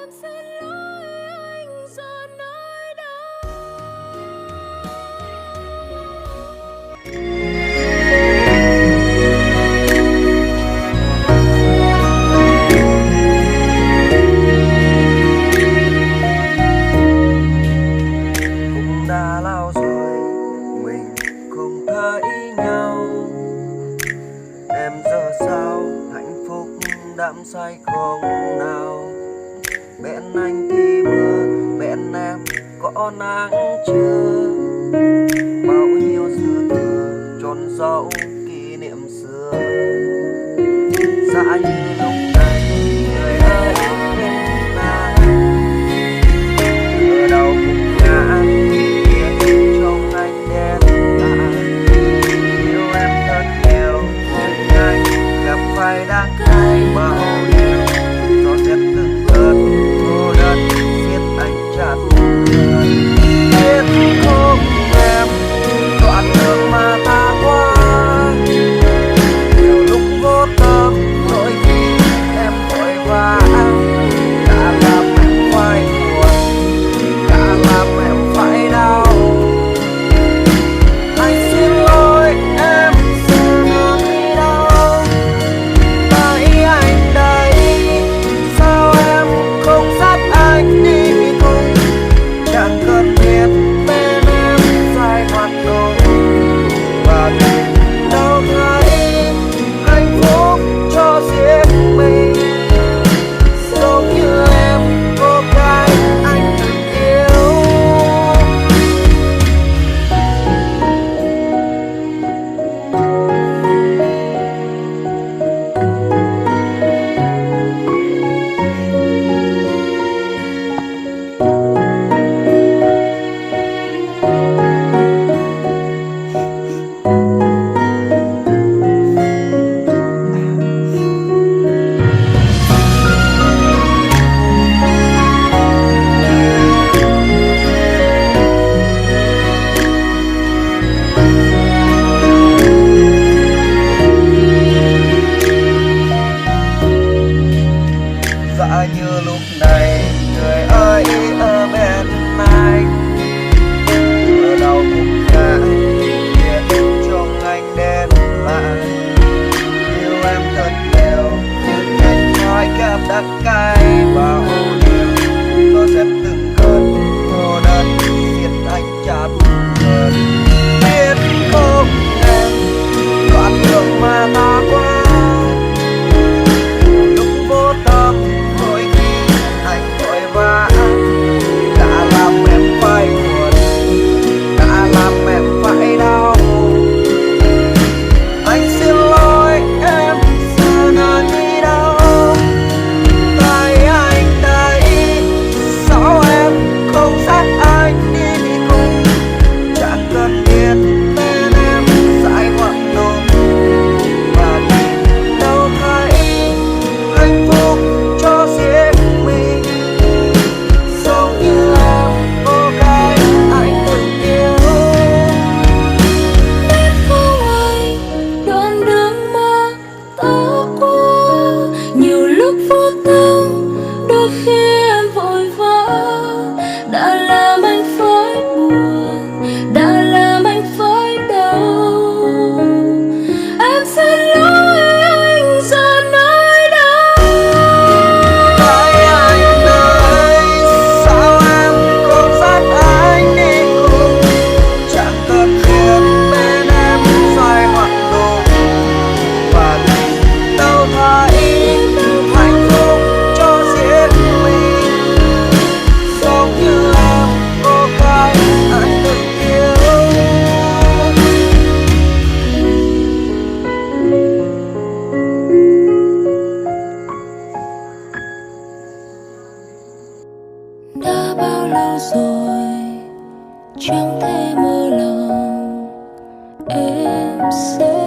Em xin lỗi anh giờ nơi đâu. Cũng đã lâu rồi mình không thấy nhau. Em giờ sao hạnh phúc đắm say không nào? Bên anh thì mưa, bên em có nắng chưa? Bao nhiêu dư thừa trôn dấu kỷ niệm xưa. Dã như lúc này người ơi bên ai ở đâu cũng ngã kia trong anh đen lại. Yêu em thật nhiều nhưng anh gặp phải đắng cay bao điều. Gió rét từng cơn cô đơn siết anh chặt hơn. Biết không em đoạn đường mà ta qua nhiều lúc vô tâm, đôi khi em vội vã đã làm em phải buồn, đã làm em phải đau. Anh xin lỗi em giờ đang đi đâu, tại anh đây sao em không dắt anh đi cùng. Chẳng cần biết bên em dài hoạt động và tìm đâu thấy hạnh phúc cho riêng mình. Giống như em cô gái anh từng yêu. Dã như lúc này người ơi ở bên anh ở đâu cũng ngã hiện trong anh đen lại. Yêu em thật nhiều nhưng anh nói cảm đắng cay bao điều. Gió rét từng cơn cô đơn siết anh chặt hơn. Biết không em đoạn đường mà ta qua lúc vô tâm, đôi khi anh vội vã đã làm em phải buồn, đã làm em phải đau. Anh xin lỗi em giờ nơi đi đâu, tại anh đây sao em không dắt anh đi cùng. Chẳng cần biết bên em dài hoạt động và tìm đâu thấy hạnh phúc cho riêng mình. Giống như em cô gái anh từng yêu. Biết không anh đoạn đường mà ta qua nhiều lúc vô tâm, đôi khi em vội vã đã làm anh phải buồn, đã làm anh phải đau. Em xin lỗi anh giờ nơi đâu. Tại anh ơi sao em không dắt anh đi cùng. Chẳng cần biết bên em dài hoạt động và tìm đâu thấy hạnh phúc cho riêng mình. Giống như em cô gái anh từng yêu. Đã bao lâu rồi chẳng thể mơ lòng em sẽ